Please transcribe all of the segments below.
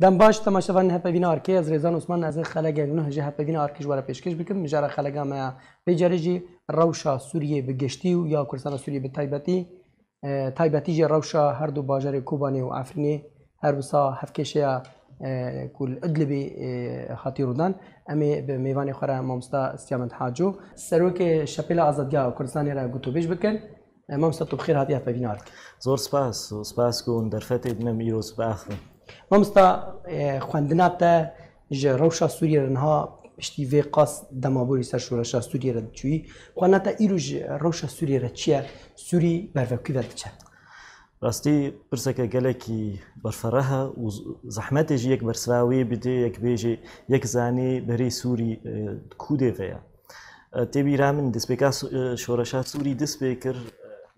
دم باش تماشاوان هپوین آرکی از ریزان عثمان از خلق نه جه هپوین آرکیش وارا پیشکش بکن مجرد خلقا ما بجرجی روشا سوریه بگشتی و یا کردستان سوریه به تایبتی جه روشا هر دو باجر کوبانی و افرینی هر بسا هفکشه کل ادلبی خاطی رودن امی به میوان خورا مامستا استیامت حاجو سروک شپیل آزادگاه کردستانی را گوتو بیش بکن مامستا تو بخیر هاتی هپوین آرک زور سپاس کن در فتح دنم ایروز باخر مامستا خواندنات جه روشا سوریه رنها پشتی وی قاس دمابوری سر شورشا سوریه را چوی خواندنات ایروز روشا سوریه را چیه سوری برفکی ورد چه راستی برسك قالكي برفرها وزحمته جي يك برسراوي بدي يك بيجي يك زاني بري سوري كودي فيا تبي رامن دسبيكا شورشات سوري دسبيكر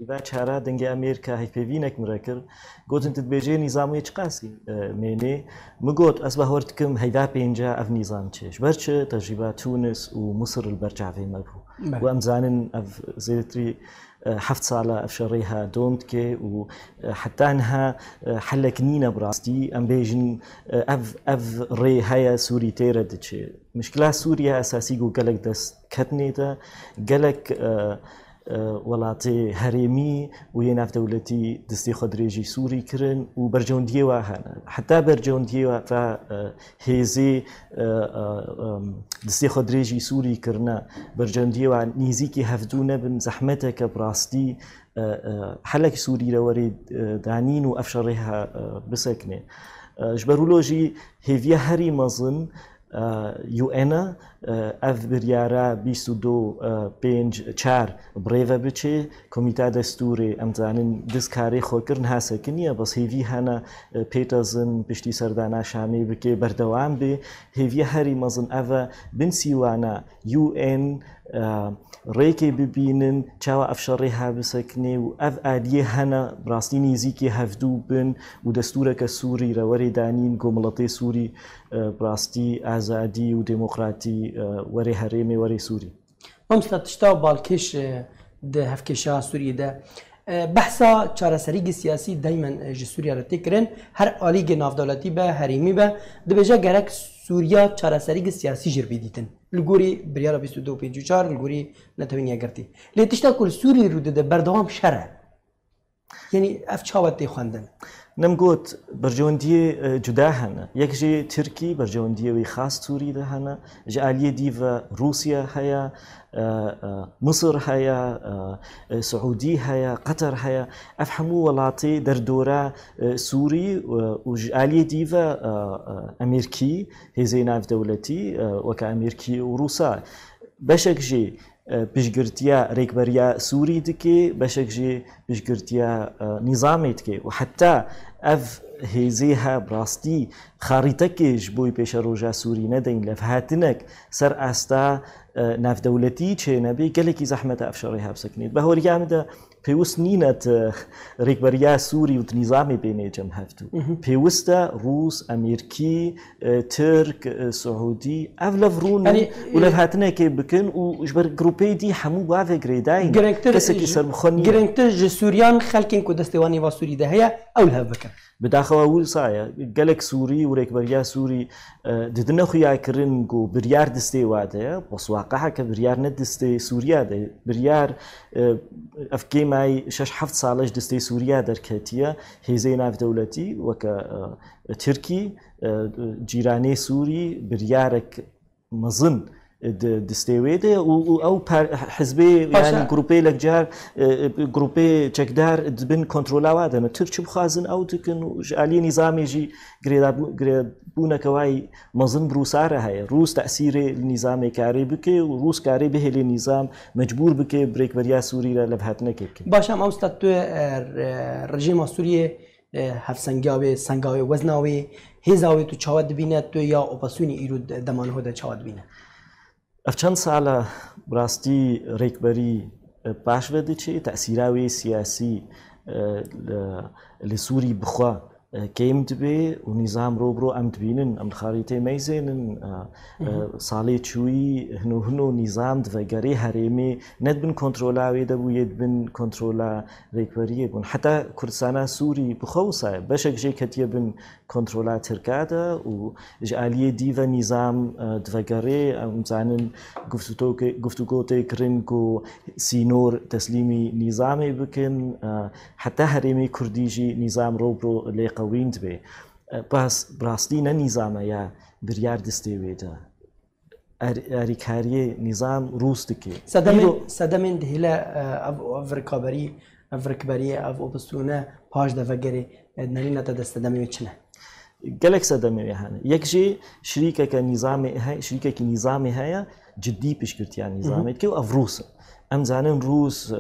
إذا شهرا دنجي أمريكا هي في فينك مركر قلت أنت بيجي نظام يتقاسي مني مقول أصبح ورتكم هيدا بينجا أف نظام تشيش برش تجربة تونس ومصر البرجع في مبهو وأمزانن أف زيتري حفت صالة أفشريها دومتكي وحتى أنها حلك نينا براستي أم بيجن أف ري هيا سوري تيردتشي مشكلة سوريا أساسي قالك دس كتنيتا قالك ولاتي هريمي ويناف دولتي دستي خدريجي سوري كرن وبرجون ديوا هنا حتى برجون ديوا فهيزي دستي خدريجي سوري كرنا برجون ديوا نيزيكي هفدونا بن زحمتك براستي حلك سوري لوريد دانين وافشرها بسكنه جبرولوجي هيفيا هري مظن یو اینا اف بریاره 22 پنج چار بريفا بچه کمیته دستوری امزانن دسکاری خوکرن هست کنیه بس هیوی هنه پیتازن پشتی سردانه شامی بکه بردوام به هیوی هری مزن اف بنسیوانه یو این ریکی ببینن چاوا افشارها بسکنه و اف عادیه هنه براستینی زیکی هفدو بن و دستورک سوری روری دانین گملتی سوری براستی آزادی و دموکراتی وری هرمی وری سوری. ممستا تشتا بالکش ده هفکشا سوری ده بحثا چارەسەریگی سیاسی دایما ji سووریا را تێکردن هەر ئالیگە ناودەوڵەتی بە هەرێمی بە دەبێژە گەرەک سووریا چارەسەریگە سیاسی ژر بیدیتن li gorî biryara 2254 li gorî netewîniya girtî lê tişta ku li Sûriyê rû dide berdewam şer e yenî ev çawa tê xwendin نمقوت برجوندية جدا هنا يكجي تركي برجوندية وخاص سوري ده هنا جالية ديفا روسيا هيا مصر هيا سعودي هيا قطر هيا أفهموا ولاتي دردورة سوري وجالية ديفا أمريكي هي زيناف دولتي وكأمريكي وروسا بشكجي بشگرتیا ریکبریا سوری دکی بشکجی بشگرتیا نظامی دکی و حتی اف هزیها براستی خریطه کش بوی پیش روجا سوری ندین لفهاتنک سر استا ناف دولتی چه نبی گلکی زحمت افشاریها بسکنید به هوری آمده پیوست نینت ریکبریا سوری و نظامی بینه جم هفتو پیوسته روس امریکی ترک سعودی اولف رون ولفهاتنا که بکن و جبر گروپی دی همو باوی گریداین کسی که سر بخونی گرنگتر جسوریان خلکن که دستوانی و سوری ده هیا اولها بکن بداخل أول صايا قالك سوري وريك بريار سوري ددنا خويا كرن جو بريار دستي واده بس واقعها كبريار ندستي سوريا ده بريار أفكي معي شش حفت صالح دستي سوريا دركتيا هي زيناف دولتي وك تركي جيراني سوري بريارك مظن دستيويده او حزبي يعني جروبي لك جار جروبي تشكدار بن كنترولا واده ما ترشب خازن او تكن علي نظامي جي بونا كواي مظن بروساره هي روس تاثير النظام كاري بكي وروس كاري به النظام مجبور بكي بريك بريا سوري لبهاتنا كيك باشا ما استاد رژیم سوریه هفسنگاوی سنگاوی وزناوی هزاوی تو چاود بینه تو یا اپاسونی ایرو دمانه ده چاود بینه أفشان سالة براستي ريكبري باش ودي شيء تأثيراوي سياسي لسوري بخوا كيم دبي ونظام روبرو أم دبينن أم خاريتي ميزينن صالي تشوي هنو نظام دفجري هرمي ند بن كنترولا دبو يد بن كنترولا ريكوريه بون حتى كردستان سوري بخوصة بشك جي كتير بن كنترولا تركادا وجالية ديفا نظام دفجري أم زانن گفتگو تكرنكو سينور تسليمي نظامي بكن حتى هرمي كرديجي نظام روبرو لقوين دبي بس براستي نظام يا بريار دستيويدا أريكاري نظام روستكي سدمن دهلا أفريكبري أف أبستونا باش دفجري نرينا تدستدمي وشنا قالك سدمي يعني يكشي شريكة نظامي هيا جدي بشكرت يعني نظامي كيو أفروس أم زانن روس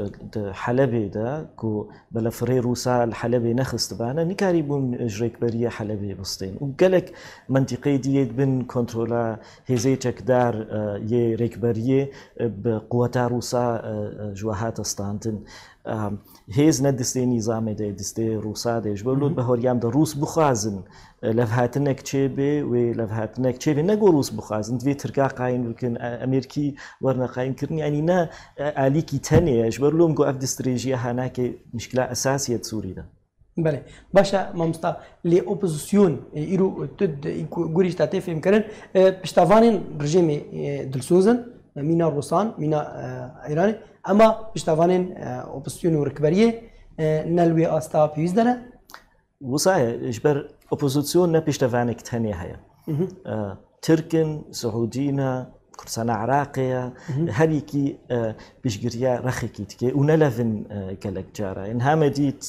حلبي دا كو بلا فري روسا الحلبي نخست بانا نكاريبون جريك بريه حلبي بسطين وقالك منطقي ديت بن كنترولا هزيتك دار يه ريك بريه بقوتا روسا جواهات استانتن هيز ندستي نظامي دا دستي روسا دا جبلود بهوريام دا روس بخازن لفهاتنك تشيبي ولفهاتنك تشيبي نقو روس بخازن دوي تركا قاين بكن أمريكي ورنا قاين كرني يعني نا آليكي تانية جبر لهم قو أفد استراتيجية هناك مشكلة أساسية سوري ده بله باشا مامستا لي اوبوزيسيون يرو تد غوريش تاتي فهم كرن بشتافانين رجيمي دلسوزن مينا روسان مينا ايراني اما بشتافانين اوبوزيسيون وركبريه نلوي استا بيزدنا وصايا جبر اوبوزيسيون نبشتافانك تانية هيا تركن سعودينا كردستان عراقية هريكي بيشجريا رخيكي تكي ونلفن كلك جارة إن هامديت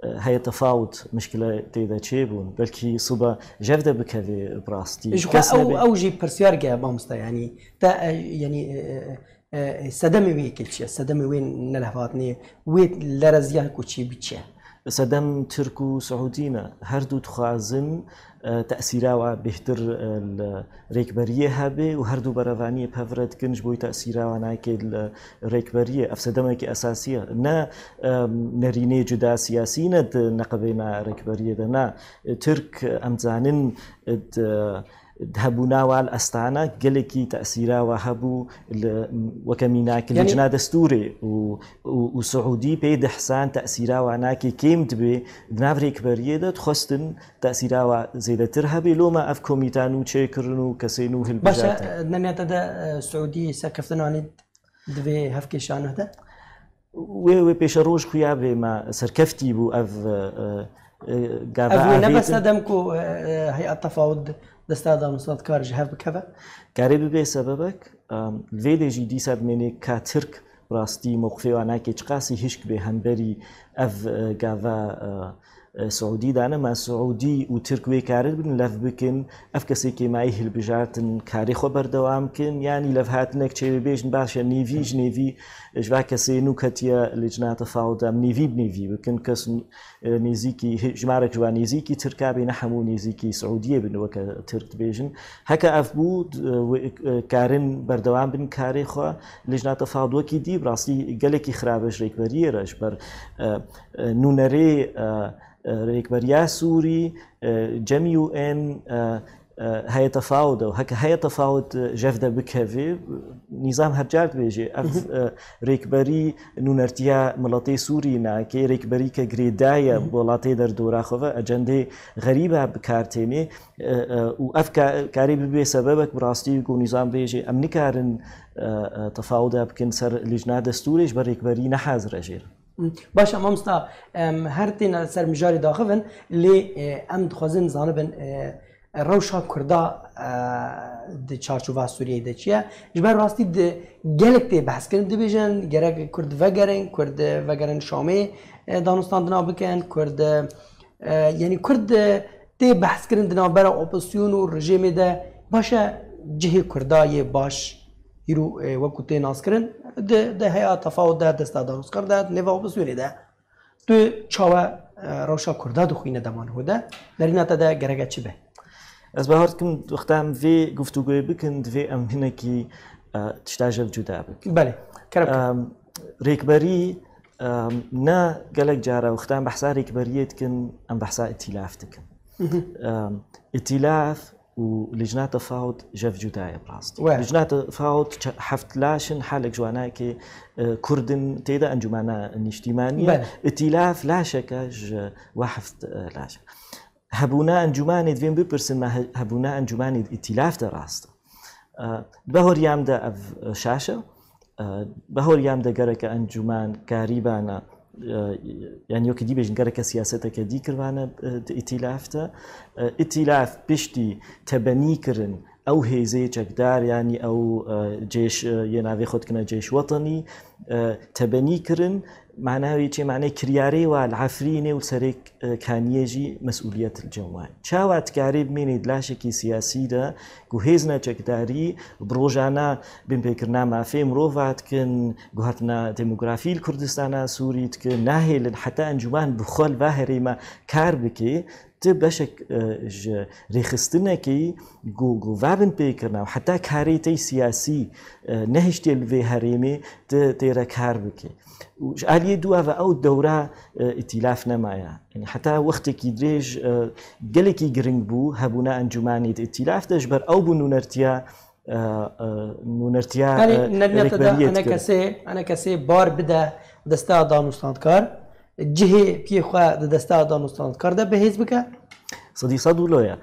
هي تفاوت مشكلة تيدا تشيبون بلكي صبا جفدة بكذي براستي أو جي برسيار جا بامستا يعني تا يعني سدمي وين كل شيء سدمي وين نلهفاتني وين لرزيا كوتشي بيتشا سدم تركو سعودينا هردو تخازن تأثيرها بهتر الريكبرية هابي وهردو برافانية بهفرد كنج بوي تأثيرها ناكي الريكبرية أفسدمك أساسية نا نريني جدا سياسيين نقبنا ريكبرية نا ترك أمزانن ذهبونا والأستانا قلكي تأثيرها وهبو وكميناك اللجنة دستوري وسعودي بيد حسان تأثيرها وناكي كيم تبي بنافريك بريدة تخستن تأثيرها زيادة ترهبي لو ما أف كوميتانو تشيكرنو كسينو هالبجات باشا نمي تدا سعودي ساكفتنو عني دبي هفكي شانو هذا وي بيش روج خيابي ما سركفتي بو أف قابا نبس ندمكو هيئة تفاوض دستادا مصاد كار جهاف بكذا قريب به سببك الفيدي جي دي ساد مني كاترك براستي موقفي وانا كي قاسي هشك به همبري اف غافا سعودي دانا ما سعودي وتركوي كارد بن لف بكن اف كسي كي معي البجارتن كاري خبر دوام كن يعني لفهاتنك تشي بيجن باشا نيفي جوا كسي نو كتيا لجنة تفاوض نيفي بنيفي بكن كس نيزيكي جمارك جوا نيزيكي تركابي نحمو نيزيكي سعودية بن وك ترك بيجن هكا اف بود كارن بردوام بن كاري خو لجنة تفاوض وكي دي براستي قالكي خرابش ريكبريه رش بر نونري ريكبريا سوري جميو ان هي تفاوض وهكا هي تفاوض جفدة بكافي نظام هرجات بيجي اف ريكبري نونرتيا ملاطي سوري ناكي ريكبري كغريدايا بولاتي در دورا خوفا اجندي غريبه بكارتيني واف كاري بسببك براستي كو نظام بيجي ام نكارن تفاوض بكن سر لجنه دستوريش بريكبري نحاز رجير باشا مامستا هر تین سر مجاری داخلن لی ام دخوازن زانبن روشا کردا د چارچوبه سوریه د چیه جبر راستی د گلک تی بحث کردن دیجن گرگ کرد وگرن شامی دانستان دنا بکن کرد یعنی کرد تی بحث کردن دنا برای اپوزیسیون و رژیم ده باشا جهه کردای باش هیرو وقتی ناس کردن ده هیا تفاوت ده دست دانست کرده نوا اپوزیسیونی ده تو چاوا روشا کردا دخوینه دمان هوده در این نتا ده گرگ چی به از بهارت کم وقتام في گفتگوی بکند في ام هنکی تشتاجل جدا بک بله ريكبري نا قالك جارة وختام بحثا ريكبريتكن أم بحثا ائتلافكن ائتلاف ولجنة تفاوض جف جداية براستي لجنة تفاوض حفت لاشن حالك جواناكي كردن تيدا أنجمانا الاجتماعية ائتلاف لا شك وحفت لا شك هبونا أنجماني دوين ببرسن ما هبونا أنجماني ائتلاف دراسته بهور يام دا أف شاشة بهور يام دا قرك أنجمان كاريبانا يعني يوكي دي بيجن قرك سياستك دي كروانا ائتلافتا ائتلاف بشتي تبني كرن أو هيزي جقدار يعني أو جيش ينافي خود كنا جيش وطني تبني كرن معناه يجي معناه كرياري والعفريني وسريك كان يجي مسؤولية الجوان شاوات قريب من دلاشكي سياسي ده جهزنا جقداري بروجانا بين بكرنا ما في مروفات كن جهتنا ديموغرافي الكردستان سوري كن ناهل حتى أنجمان بخل باهري ما كاربكي تبشك ريخستنا كي جو فابن بيكرنا وحتى كاريتي سياسي نهشتي الفي هريمي تيرا كاربكي وعلي دوا أو الدورة ائتلافنا معها يعني حتى وقتك يدريج قلكي جرينج بو هبونا أنجماني ائتلاف تجبر أو بنونرتيا أنا كسي بار بدا دستا دانوستاندكار جهه بيخوا دستا دانوستاندكار ده بهيز بك صدي صدولويا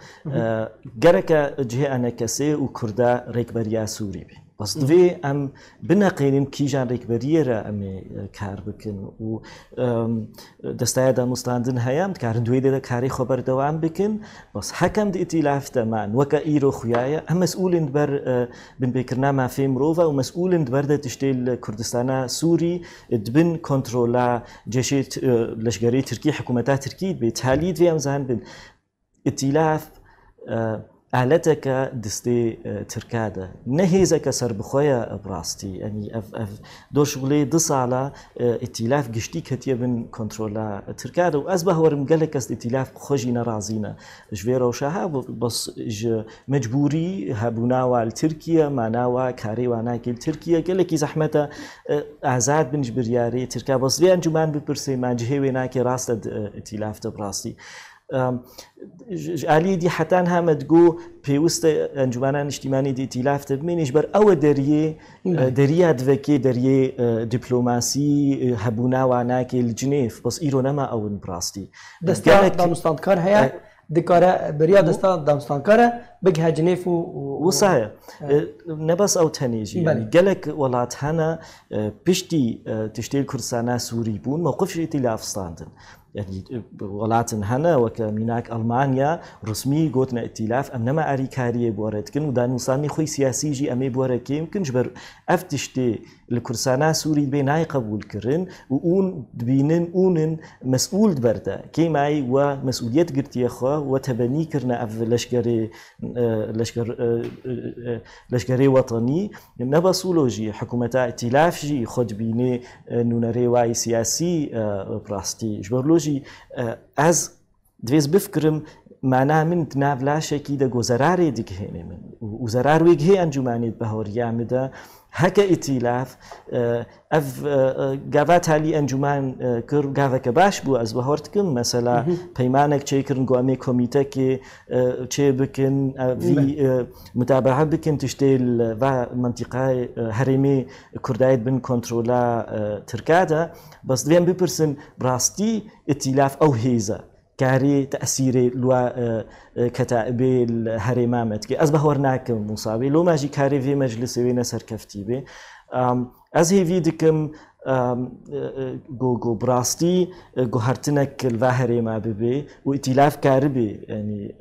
جرك جهه أنا كسي وكردا ريكبريا سوري بي بس دوی ام بنقلیم کی جان ریکبریه را امی کار بکن و دستای دا مستندن هیام کارن دوی دا کاری خبر دوام بکن بس حکم دی ائتلاف تمان وکا ایرو خویایا هم مسئولند بر بن بکرنا ما فیم روفا و مسئولند بر دا تشتیل کردستان سوری دبن کنترولا جيشيت لشگری ترکی حکومتا ترکی به تالید ویم زن بن ائتلاف آلتك دستي تركاده نهيزك سر بخويا براستي يعني اف دور شغلي دص على ائتلاف قشتي كتيبن كنترولا تركاده وازبه ورم قالك ائتلاف خوجينا رازينا جويرا وشاها بس مجبوري هبونا وال تركيا معناوا كاري واناكل تركيا قالك زحمته اعزاد بن جبرياري تركا بس في انجمان ببرسي ما جهي ويناكي راست ائتلاف براستي علي دي حتى هم تقول بيوست انجمانا اجتماعي دي ائتلاف تبمينش بر او دريه دفكي دريه دبلوماسي هبونا وعناكي الجنيف بس ايرو نما او براستي دستا دانوستاندكار هيا دكارة بريا دستا دانوستاندكار بجها جنيف وصحيح نبس او تنيجي يعني قالك ولات هنا بشتي تشتيل كردستان سوري بون موقفش ائتلاف ستاندن يعني ولاتن هنا وكميناك ألمانيا رسمي قوتنا ائتلاف أمنما أريكارية بوردكن ودانوستاني خوي سياسي جي أمي بوركي يمكن جبر أفتشتي الكردستان سوري بيناي قبول كرن وأون دبينن أونن مسؤول بردا كيماي ومسؤولية قرتي أخوة وتبني كرنا أف لشكري وطني نبصولوجي حكومة ائتلاف جي خد بيني نونري واي سياسي براستي جبرلوجي از دویز بفکرم معناه من نافلاشه کی دا گذراری دیگه من وزرار وجهه انجمانی بهوریه مده هک ائتلاف اف جوات علی انجمان کر جوات کباش بو از بهارت کن مثلا پیمانک چه کرن گامی کمیته که چه بکن وی متابعه بکن تشتیل و منطقه هرمی کردایت بن کنترولا ترکاده بس دویم بپرسن براستی ائتلاف او هیزه كاري تأثيري لوا كتائبي الهرمامت كي أصبح ورناك مصابي لو ماجي كاري في مجلس وين سركفتي بي از هي فيدكم جو براستي جو هرتنك الظاهري ما ببي وائتلاف كاربي يعني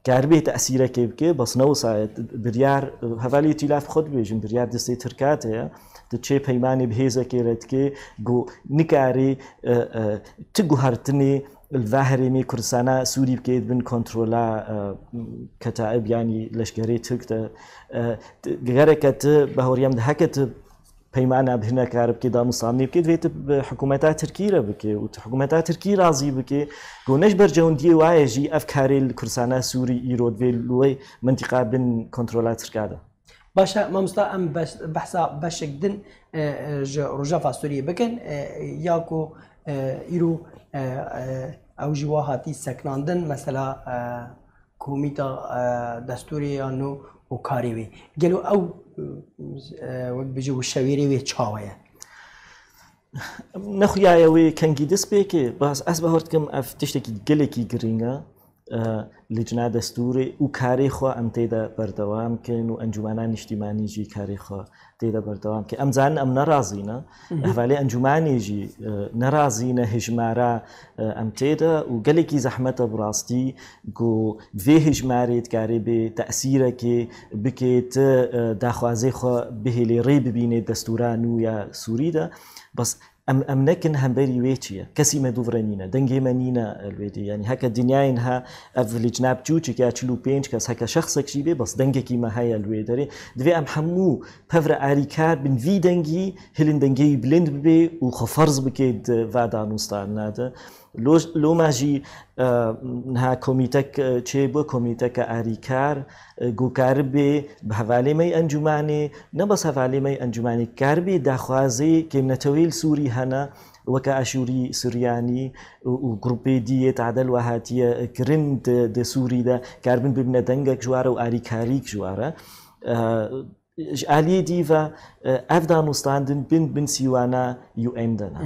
كاربي تأثيره كيبكي بس نوصا بريار هفالي ائتلاف خود بيجن بريار دستي تركاته تشي بيماني بهيزا كيرتكي جو نكاري تجو هرتني الظاهري مي كردستان سوري بكيد بن كنترولا كتائب يعني لشكري تركت غيركت بهوريام دهكت بيمانا بهنا كارب كده مصامني بكيد فيت بحكومات تركيا بكي وحكومات تركيا راضي بكي قونش برجون دي وايجي افكاري الكردستان سوري يرود في لوي منطقه بن كنترولا تركاده باشا ما مستا ام بحثا باشكدن ڕۆژافا سووریە بکەن یاکۆ ئیرو ئەو ژیوا هاتی سەکناندن مەسەلا کۆمیتا دەستوری یان و کاری وێ گەلو ئەو وەک بژێ و شەوێری وێ چاوەیە نەخوایەوەی کەنگی دەست پێکێ باس ئەس بە هەردکەم ئەف تشتێکی گەلێکی گرنگە لجنا دەستوری و کارێخوا ئەم تێدا بەردەوامکەن و ئەنجومانان نیشتیمانیژی کارێخوا تێدا بەردەوام کە ئەمزان ئەم نەڕازینە هەڤالێ ئەنجومانێژی نەڕازینە هژمارە ئەم تێدا و گەلێکی زەحمەتە بڕاستی گۆ vê هژمارێت کارێ بێ تەسیرەکێ بکێت داخوازێخوا بهێلێ ڕێ ببینێت دەستوران و یا سووریدا بەس ئەم نەکن هەمبەری وێ چییە کەسی مەدوڕە نینە دەنگێمە نینە لێدی ینی هەکە دنیاین ها ئەف لیجنا بچووچێکیا 45 کەس هەکە شخصێکی بێ بەس دەنگێکی مەهەیە لێ دەرێ دوێ ئەم هەموو پەڤرە ئاریکار بنوی دەنگی هلن دەنگەی بلند ببێ و خەفەرز بکەیت ڤادانوستان نادە لۆماژی ها کۆمیتەک چێ بۆ کۆمیتەکە ئاریکار گوکار بێ بە هەڤالێمەی ئەنجومانێ نەبەس هەڤالێمەی ئەنجومانی کار بێ داخوازێ کێمنەتەوەیل سووری هەنە وەکە ئاشووری سوریانی و گروپی دیێت عادەل وهاتیە کرند دە سووریدا کاربن ببنە دەنگێک ژوارە و ئاریکاریک ژوارە ئالیە دیڤە ئەف دانوستاندن بن سیوانە UN دەنا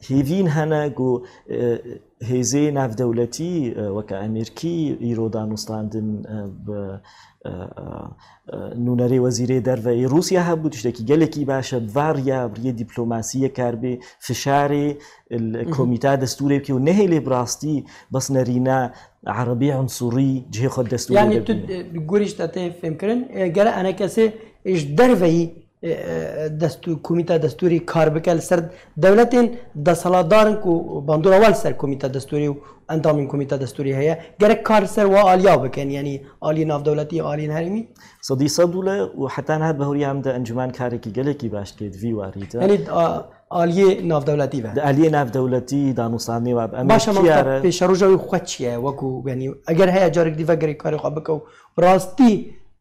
هێڤین هەنە گۆ هێزێ ناودەولەتی وەکە ئەمریکی ئیرۆ دانوستاندن نونەرێ وەزیرێ دەرڤەی رووسیا هەبوو تشتێکی گەلێکی باشە ڤاریا بریە دیپلۆماسیە کاربێ فشارێ کۆمیتا دەستورێ بکە و نەهێلێ بڕاستی بەس نەرینە عەرەبی عنسوڕی جهێ خۆ دەستوری گوریشتە تێ فێمکردن گەرە ئەنە کەسێ ئیش دەرڤەی کۆمیتا دەستوری کار بکە لەسەر دەولەتێن دەسەڵاتدارن و باندۆراوال سەر کۆمیتا دەستوری و ئەندامین کۆمیتا دەستوری هەیە گەرەک کار سەر وا ئالیا بکەن ینی ئالی ناودەولەتی ئالین هەرمی سەدی سەدوولە و حتان هات بەهوریامدا ئەنجومان کارێکی گەلێکی باش کرد وی واریتە ئالیێ ناودەولەتی بە ئالیە ناودەولەتی دانوستانی و باشە پێشەڕۆژەوەی خوەت چییە وەکو ینی ئەگەر هەیە جارێک دیڤە گەری کاری خوا بکە و ڕاستی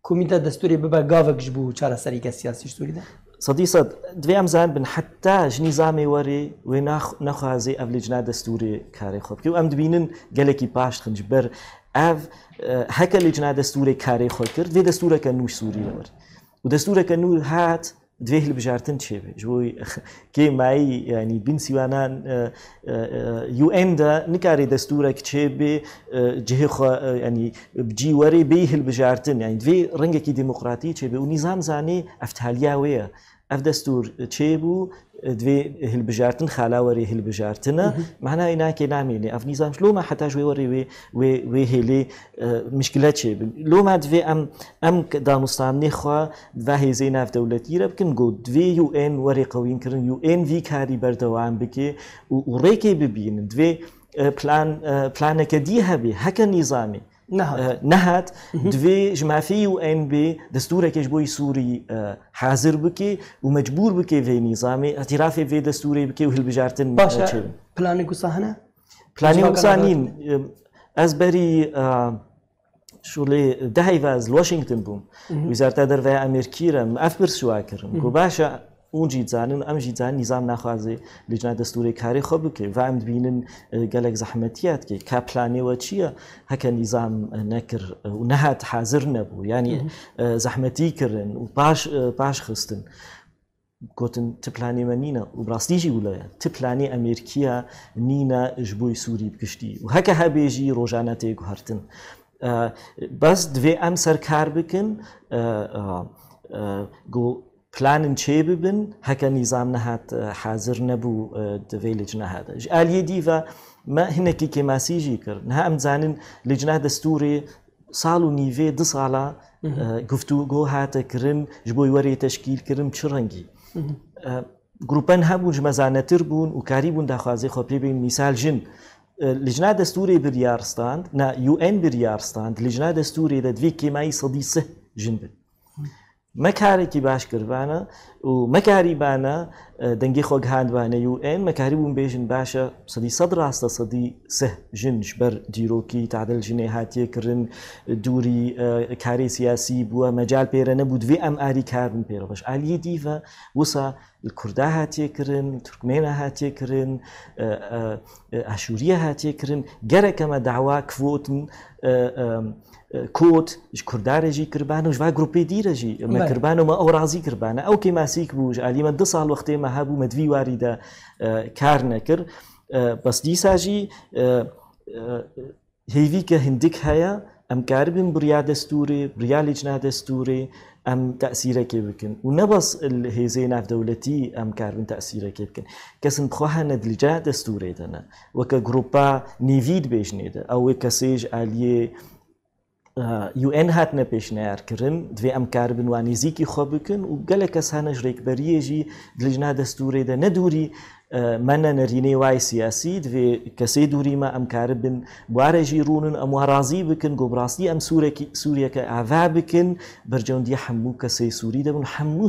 کۆمیتا دەستوری ببە گاوەکش بوو چارەسەریکە سیاسی سووریدا سەدی سەد دوێ ئەمزان بن حتا ژنی زامی وەرێ وێ نەخوازێ ئەف لیجنا دەستوری کارێ خۆ بکە و ئەم دبینن گەلێکی پاش خنج بەر ئەv هەکە لیجنا دەستوری کارێ خۆ کرد وێ دەستورەکە نووش سووری وەر و دەستورەکە نور هات دوێ هەڵبژارتن چێبێ ژۆی کێمایی ینی بین سیوانان UN دا نکاری دەستورێک چێبێ جهێ ینی بجی وەرێ بێ هەڵبژارتن یانی دوێ ڕەنگێکی دموکراتی چێبێ و نیزام زانێ ئەفتالیا ئەف دەستور چێبوو دوێ هەڵبژارتن خالاوەری هەڵبژارتنە معنای ناکێ نامێنێ ئەف نیزام لۆمە حتا ژێ وەرێ وێ هێلێ مشکلە چێبن لۆما دوێ ئەم دانوستانێ خوا و هێزەی ناودەولەتیرە بکن گۆ دوێ UN وەرێ قەوینکردن UN وی کاری بەردەوام بکێ و ڕێکێ ببینن دوێ پلانەکە دی هەبێ هەکە نیزامی نەهات دوێ ژمافی UN بێ دەستورێکش بۆی سووری حاضر بکێ و مەجبور بکێ vê نیزامێ ئەتیرافێ vê دەستورێ بکێ و هەڵبژارتن باشە پلانی گوسا هەنە پلانی گوسا نین ئەس بەری شوڵێ دەهیڤاز واشنگتن بووم ویزارتە دەرڤای ئەمریکیرە ئەف پرسوا کردم گۆ باشە اونجی زانن ئەمژی زان نیزام ناخوازێ لیجنا دەستوری کاری خۆ بکێ و ئەم دبینن گەلێک زەحمەتیات کێ کا پلانێوە چییە هەکە نیزام نەکرد و نەهات حاضر نەبوو ینی زەحمەتی کردن و پاش خستن گوتن تپلانێمە نینە و ڕاستیژی وڵەیە تپلانی ئەمریکیە نینە ژ بۆی سووری بگشتی و هەکە هەبێژی ڕۆژانە تێگوهرتن بەس دوێ ئەم سەرکار بکن پلانن چێ ببن هەکە نیزام نەهات حاضر نەبوو دەوێ لیجنا هەدە ئالیە دیڤە مە هینێکی کێماسیژی کرد نها ئەم زانن لیجنا دەستوری ساڵ و نیڤێ 2 ساڵە گفتوگۆ هاتەکردن ji بۆی وەرێ تەشکیلکردن چ ڕەنگی گروپەن هەبوو ژمەزانەتر بوون و کاری بوون داخوازی خۆ پێ بین میسال ژن لیجنا دەستوری بریارستاند نا UN بریارستاند لیجنا دەستوری دەدوێ کێمایی 130 ژن بن مە کارێکی باش کردوانە و مەکاریبانە دەنگی خۆک هاندوانە UN مەکاری بوون بێژن باشە سەدی 100 ڕاستە سەدی 3 ژنش بەر دیرۆکی تعدل ژنێ هاتیەکردن دووری کاری سیاسی بووە مەجال پێرە نەبوو دوێ ئەم ئاری کارن پێرە بەش عالیە دیڤە وسا کووردا هاتیەکردن تورکمێنە هاتیەکردن ئاشوریە هاتیەکردن گەرەکەمە داوا کڤۆتن کۆت کوردارێژی کردبانە و ژوا گروپی دیرەژی مەکردبانەوە ئەو ڕازی کردبانە ئەو کەی ماسیک بووش علیمە 2 ساڵ وەختێمە هەبوو مەدوی واریدا کار نەکرد بەس دیساژی هێوی کە هندێک هەیە ئەم کاربن بریا دەستورێ بریا لیجنا دەستورێ ئەم تەسیرەکێ بکەن و نەبەس هێزەی ناودەولەتی ئەم کاربن تەسیرەکێ بکەن کەسن بخواها نەدلیجا دەستورێدەنە وەکە گروپا نیڤید بێژنێدە ئەوەی کەسێژ ئالیێ UN هاتنە پێشنیارکردن دوێ ئەم کار بنوانیزیکی خۆ بکەن و گەلە کەسانەش ڕێکبەریەژی دلیجنا دەستورێدە نەدووری منە نەرینەی وای سیاسی دوێ کەسەی دووریمە ئەم کار بن بوارێژی ڕوونن ئەموا ڕازی بکەن گۆبڕاستی ئەم سوورەکە ئاوا بکەن بەرجەوندی هەموو کەسەی سووری دەبن هەموو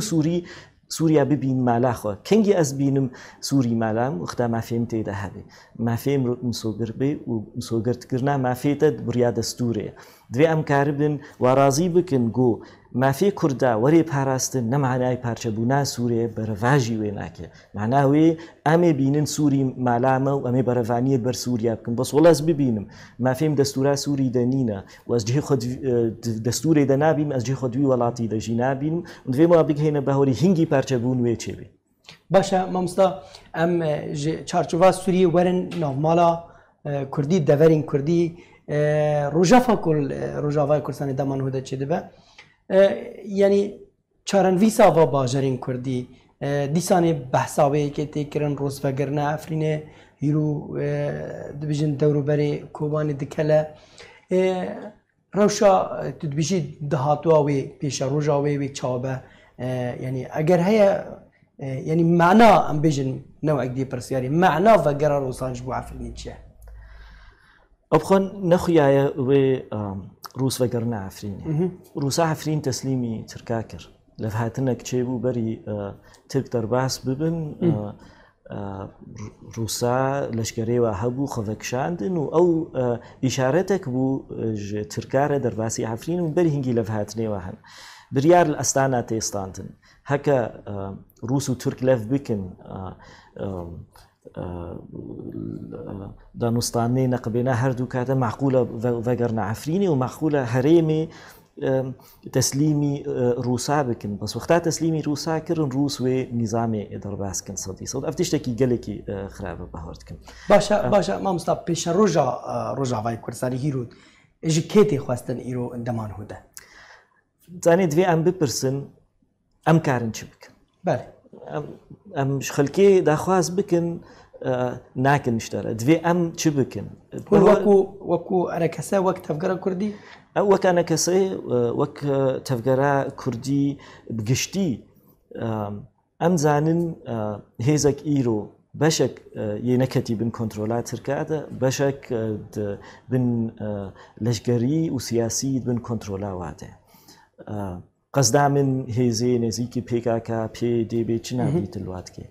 سووریا ببین مالاخۆ کەنگی ئەس بینم سووری مالام وختا مافێم تێدا هەبێ مافێم مسۆگر بێ و مسۆگرتکردنا مافێتە بریا دەستورێ دوێ ئەم کار بن وارازی بکن گۆ مافێ کووردا وەرێ پاراستن نەمانای پارچەبوونا سوورێ بەرەڤژی وێ ناکێ معناوێ ئەمێ بینن سووری مالامە و ئەمێ بەرەڤانیت بەر سووریا بکەن بەس وەڵاز ببینم مافێم دەستورا سووری دەنینە و ئەسجێ خۆ دەستورێ دەنابیم ئەسجێ خۆ دوی وڵاتی دەژی نابینم دوێمەوە بگهێنە بەهۆری هینگی پارچەبوون وێ چێبێ باشە مامۆستا ئەم چارچوبا سووری وەرن ناوماڵا کوردی دەڤەرین کوردی ڕۆژافا ڕۆژاوای کوردستانی دەمان هودە چێ دەبە یعنی چارەنڤیسا ڤە باژەرین کوردی دیسانێ بەحساوەیەکێ تێکردن ڕۆژڤەگرنە ئەفرینێ هیرو دبژن دەوروبەرێ کۆبانی دکەلە ڕەوشا تدبیژی دەهاتووە وێ پێشە ڕۆژا وێ وێ چاوبە یعنی ئەگەر هەیە یعنی معنا ئەم بێژن نەوەک دی پرسیاری معنا ڤەگەرە ڕۆسانج بۆ ئەفرینی چییە ئەبخۆن نەخوایە وێ روس وەگەرنە ئەفرینێ رووسا ئەفرین تەسلیمی ترکا کرد لە هاتنە کچێ بوو بەری ترک دەرباس ببن رووسا لەشکرێوە هەبوو خەڤەکشاندن و ئەو ئیشارەتێک بوو ترکارە دەرباسی ئەفرین و بەری هینگی لە هاتنێوە هەن بریار لە ئەستانە تێستاندن هەکە رووس و تورک لەف بکن دانوستانی نەقبێنە هەردوو کاتە معقولە ڤەگەرنە ئەفرینی و معقولە هەرێمێ تەسلیمی رووسا بکن بەس وەختا تەسلیمی رووسا کردن رووس وێ نیزامێ دەرباسکن سەدی سەد ئەف تشتێکی گەلێکی خراپە بەهۆردکن باشە مامۆستا پێشە ڕۆژاوای کوردستانی هیرود ژی کێتێ خواستن ئیرۆ دەمان هودە زانێ دوێ ئەم بپرسن ئەم کارن چ بکەن ئەم خەلکێ داخواز بکن ناکن شتەرە دوێ ئەم چ بکن وەکو ئەرەکەسە وەک تەفگەرە کوردی وەکانە کەسێ وەک تەفگەرە کوردی بگشتی ئەم زانن هێزێک ئیرۆ بەشێک یەنەکەتی بن کۆنتترۆلا ترکاتە بەشێک بن لەشگەری و سیاسی بن کۆنتترۆلا واتێ قەزدا من هێزێ نێزیکی پێکاکە پێ دێبێت چ نابیت لواتکێ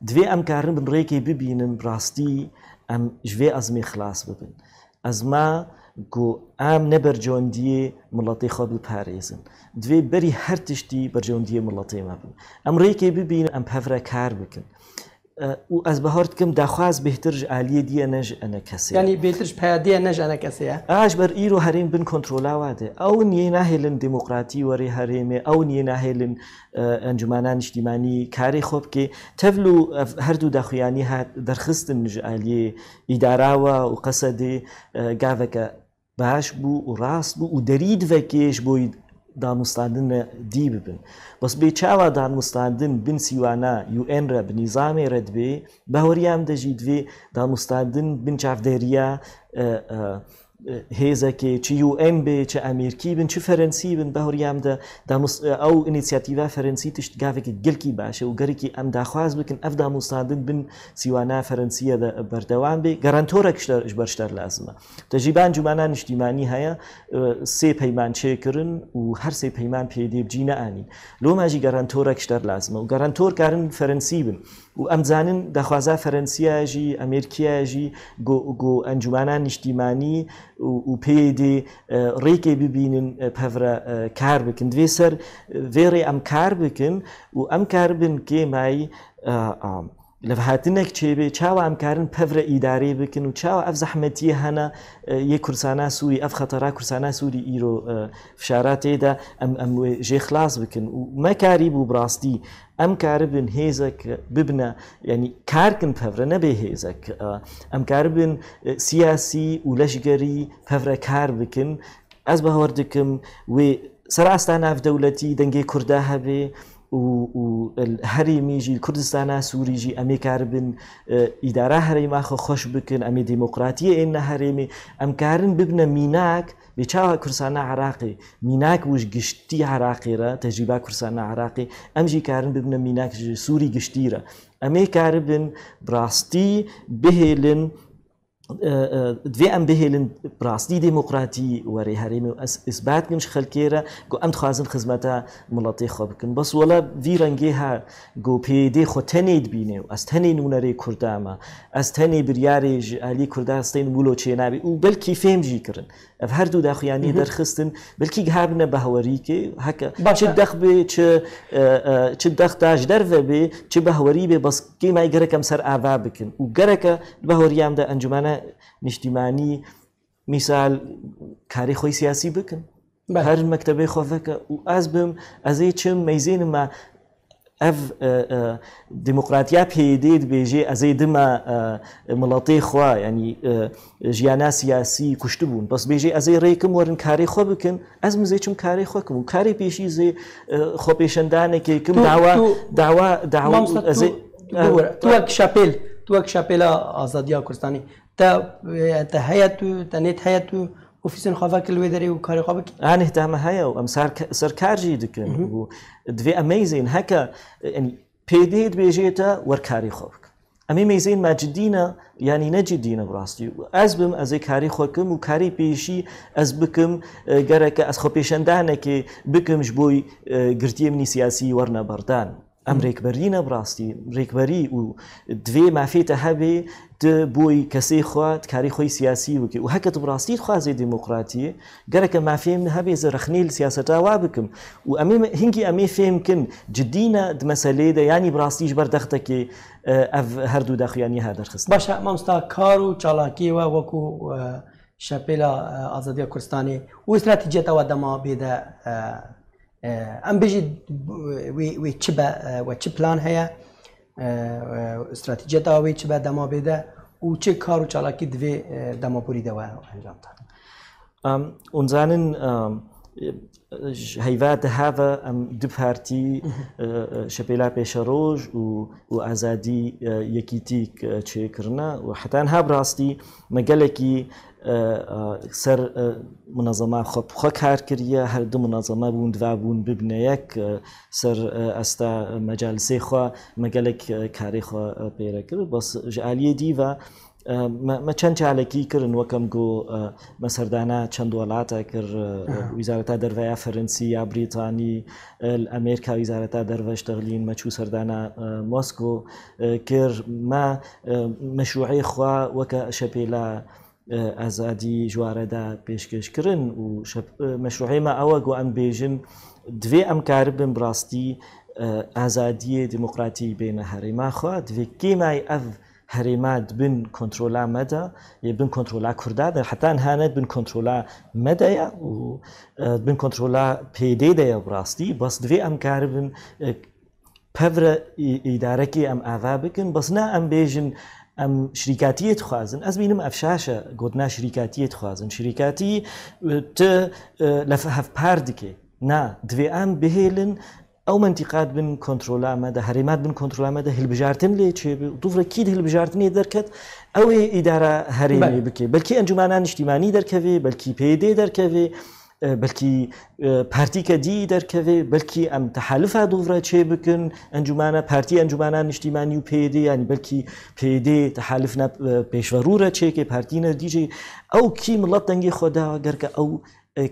دوێ ئەم کارن بن ڕێکی ببینن ڕاستی ئەم ژێ ئەزمێ خلاص ببن ئەزما گۆ ئام نەبەرجۆندیە مڵەتی خۆ بپارێزن دوێ بەری هەر تشتی بەرجۆندیە مڵەتێمە بن ئەم ڕێکی ببین ئەم پەڤرە کار بکن و ئەس بەهۆرد کەم داخواز بهترژ ئالیە دیە نەژ ئەنە کەسێ ینی بێترش پایادیە نەژ ئەنە کەسەیە ئاش بەر ئیر و هەرێم بن کۆنتترۆلاواتێ ئەو نیە ناهێلن دموکراتی وەرێ هەرێمێ ئەو نیە ناهێلن ئەنجومانان نیشتیمانی کاری خۆ بکێ تەڤل و هەردوو داخوایانی هات دەرخستن نژ ئالیێ ئیداراوە و قەسەدێ گاڤەکە باش بوو و ڕاست بوو و دەرید ڤەکێش بۆی داموستاندن دی ببن بەس بێ چاوە داموستاندن بن سیوانە UN رە بنیزامێ ڕێدبێ بەهۆریان دەژی دوێ داموستاندن بن چاودێریە هێزەکێ چ UN بێ چ ئەمریکی بن چ فەرەنسی بن بەهۆریامدا ئەو ئینیسیاتیڤە فەرەنسی تشت گاوێکی گەلکی باشە و گەرێکی ئەم داخواز بکن ئەف داموستاندن بن سیوانە فەرەنسیە بەردەوام بێ گەرانتۆرەکش بەرشتەر لازمە تەجیبان جومانە نیشتیمانی هەیە سێ پەیمان چێکردن و هەر سێ پەیمان پێدێ بجینە ئانین لۆ ماژی گەرانتۆرەکشتەر لازمە و گەرانتۆر کارن فەرەنسی بن و ئەمزانن داخوازا فەرەنسیاژی ئەمریکیاژی گۆ ئەنجومانان نیشتیمانی و پێدێ ڕێکێ ببینن پەڤرە کار بکن دوێ سەر vêrê em kar bikin û em kar bin kêmayî li hatinek çêbê çawa em karin pevre îdarê bikin û çawa ev zehmetiyê hene yê kursana Sûrî ev xetera kursana Sûrî îro fişara têde em wê jê xilas bikin û me karî bû bi rastî em karibin hêzek bibine yanî karkin pevre nebe hêzek em karibin siyasî û leşgerî pevre kar bikin ez bawer dikim wê سەراستا ناودەولەتی دەنگی کووردا هەبێ و هەرێمیژی کوردستانە سووریژی ئەمێ کار بن ئیدارا هەرێماخە خۆش بکن ئەمێ دیموکراتیە ئێنە هەرێمی ئەم کارن ببنە میناک بێچاوە کورسانە عراقی میناک وش گشتی عراقیرە تەجیبا کورسانە عراقی ئەمژی کارن ببنە میناک سووری گشتیرە ئەمێ کار بن بڕاستی بهێلن دوێ ئەم بهێلن ڕاستی دموکراتی وەرەی هەرێمی و ئیسبات گەمش خەلکێرە گۆ ئەم دخوازن خزمەتە وڵاتی خۆ بکن بەس وەڵە ڤی ڕەنگێ ها گۆ پێدێ خۆ تەنێت بینێ و ئەس تەنێ نونەرەی کوردامە ئەس تەنێ بریارێژ ئالی کوردستین بولۆ چێنابی و بەلکی فێمژی کردن ئەف هەردوو داخوایانی دەرخستن بەلکی هابنە بەهەوەریکێ هەکە چ دەخ بێ چ دەختاش دەرڤە بێ چ بەهەوەری بێ بەس کێمای گەرەکەم سەر ئاوا بکن و گەرەکە بەهۆریامدا ئەنجومانە نیشتیمانی میسال کاری خۆی سیاسی بکن هەر مەکتەبەی خۆفەکە و ئەس بم ئەزێ چم مەیزێنمە ئەف دیموکراتیا پێدێت بێژێ ئەزەی دمە مڵەتەی خوا ینی ژیانە سیاسی کوشت بوون بەس بێژێ ئەزەی ڕێکم وەرن کاری خۆ بکن ئەس مزێچم کاری خۆکم و کاری پێشی زێ خۆپێشەندانێکێکم وەک شاپێل وەک شاپێلە ئازادیا کوردستانی تا هەیە و تەنێت هەیە و ئۆفیسن خۆڤکە لێ دەرێ و کاری خۆ بکە ئان احتامە هەیە و ئەم سەرکارژی دکن و دوێ ئەمەیزین هەکە پێدێت بێژێتە وەرکاری خۆ بکە ئەمێ مەیزین ماجددینە ینی نەجددینە بڕاستی و ئەس بم ئەزێ کاری خۆکم و کاری پێشی ئەس بکەم گەرەکە ئەس خۆپێشەندانێکی بکەمش بۆی گرتیە منی سیاسی وەرنە بەردان ئەم ڕێکبەرینە بڕاستی ڕێکبەری و دوێ مافێتە هەبێ بۆی کەسەی خوات کاری خۆی سیاسی بکە و هەکەت بڕاستی خوازی دموکراتیە گەرەکە مافێم هەبێ زەرەخنیل سیاسەتا وا بکەم و ئەمێ هینگی ئەمێ فێمکن جددینە دمەسەلێدە ینی بڕاستیش بەردەختەکێ ئەف هەردوو داخوایانی ها دەرخست باشە مامستا کار و چالاکیوە وەکو شەپێلە ئازادیا کوردستانی و استراتیجێتەوە دەما بێدە ئەم بژی چ پلان هەیە استراتیجێتەوە وی چ بە دەما بێدە و چ کار و چالاکی دوێ دەماپوریدەوە ئەنجامتان ئونزانن هەیڤات دەهاوە ئەم دو پارتی شەپێلا پێشەڕۆژ و ئازادی یەکیتیک چێکردنە و حتان ها بڕاستی مەگەلێکی سەر منەزەما خۆ کار کردە هەردوو منەزەمە بوون دوا بوون ببنە یەک سەر ئەستا مەجالسەی خوا مەگەلێک کاری خۆ پێرە کرد بەس ژعالیە دیڤە مە چەند چالێکی کردن وەکەم گۆ مەسەردانە چەند وڵاتە کرد ویزارەتە دەرڤەیە فەرەنسی یا بریتانی ئەمریکا ویزارەتە دەرڤەش دەغلین مەچوو سەردانە مۆسکۆ کرد ما مەشروعی خوا وەکە شەپێلە ئازادی ژوارەدا پێشکەشکردن و مەشروعیمە ئەوە گۆ ئەم بێژن دوێ ئەم کار بن بڕاستی ئازادیە دیموکراتی بینە هەرێماخوا دوێ کێمای ئەف هەرێمات بن کۆنتترۆلا مەدە یە بن کۆنتترۆلا کووردا دە حتان هانێت بن کۆنتترۆلا مەدەیە و بن کۆنتترۆلا پێدەیە بڕاستی بەس دوێ ئەم کار بن پەڤرە ئیدارەکی ئەم ئاوا بکن بەس نا ئەم بێژن ئەم شریکاتیت خوازن ئەس بینم ئەفشاشە گوتنا شریکاتیت خوازن شریکاتی لە هەفپار دکێ نا دوێ ئەم بهێلن ئەو منتیقات بن کۆنتترۆل ئامادە هەرێمات بن کۆنتترۆل ئامادە هەلبژارتن لێ چێ دوورە کیت هەلبژارتنی دەرکەت ئەوێ ئیدارە هەرێمی بکێ بەلکی ئەنجومانان نیشتیمانی دەرکەوێ بەلکی پێدێ دەرکەوێ بەلکی پارتیکە دی دەرکەوێ بەلکی ئەم تەحالفا دوورە چێ بکن ئەنجومانە پارتی ئەنجومانان نیشتیمانی و پێدێ ینی بەلکی پێدێ تەحالفە پێشوەڕورە چێکێ پارتینە دیژێ ئەو کی مڵەت دەنگی خۆداوە گەرکە ئەو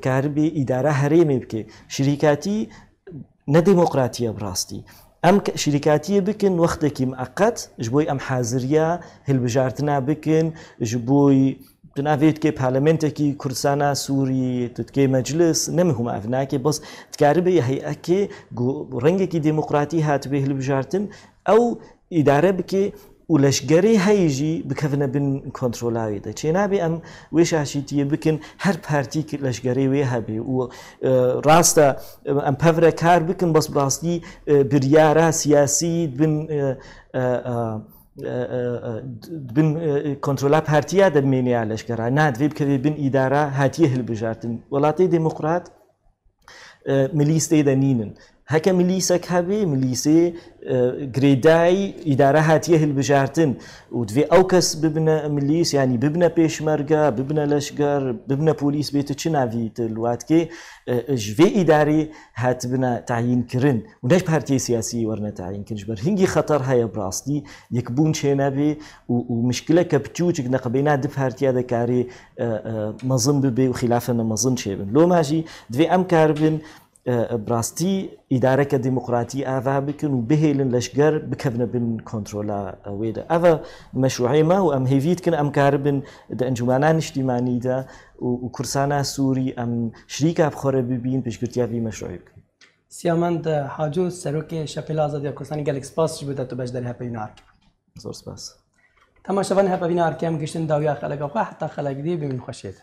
کاربێ ئیدارە هەرێمێ بکێ شریکاتی نەدیموقراتیە بڕاستی ئەم شریکاتیە بکن وەختێکی مەقەت ji بۆی ئەم حازریە هەلبژارتنا بکن ji بۆی ناوێت کێ پارلەمنتێکی کوردستانە سووری تکێ مەجلس نەمەهمە ئەڤناکێ بەس تکاربێ هەیئەکێ ڕەنگێکی دموقراتی هاتبێ هەلبژارتن ئەو ئیدارە بکێ و لەشگەری هەیژی بکەونە بن کۆنتترۆلاویدا چێ نابێ ئەم وێشاشیتیە بکن هەر پارتی لەشگەری وێ هەبێ و ڕاستە ئەم پەورە کار بکن بەس ڕاستی بریارە سیاسی بن کۆنتترۆلا پارتیا دەمێنیا لەشگەرا نادوێ بکەوێ بن ئیدارە هاتیە هەلبژارتن وڵاتی دموقرات ملیستەی دەنینن هەکە ملیسەک هەبێ ملیسێ گرێدای ئیدارە هاتیە هەلبژارتن و دوێ ئەو کەس ببنە ملیس ینی ببنە پێشمەرگە ببنە لەشگەر ببنە پۆلیس بێتە چ ناویت لواتکێ ژێ ئیداری هات بنە تعینکردن و نەش پارتی سیاسی وەرنە تعینکردن بەر هنگی خەتەر هەیە بڕاستی یەکبوون چێ نەبێ و مشکلە کە بچووچک نەقبینا دو پارتیا دەکارێ مەزم ببێ و خلافە نەمەزم چێ بن لۆ ماژی دوێ ئەم کار بن براستی ئیدارەکە دیموقراتی ئاوا بکن و بهێلن لەشگەر بکەونە بن کۆنتترۆلا ئەوێدا ئەوە مەشروعێمە و ئەم هێویتکن ئەم کار بن دە ئەنجومانان نیشتیمانیدا و کورسانە سووری ئەم شریکا بخۆرە ببین پێشگرتیاوی مەشروعی بکەن سیامەند حاجۆ سەرۆکی شەپێلا ئازادیە کوردستانی gelek سپاس بوو تو بەش دەری هەپەوینە ئارکی زۆر سپاس تەماشەبان هەپەوینە ئارکی ئەم گشتن داویا خەلەکەخوا حتا خەلەک دی ببین خۆشێت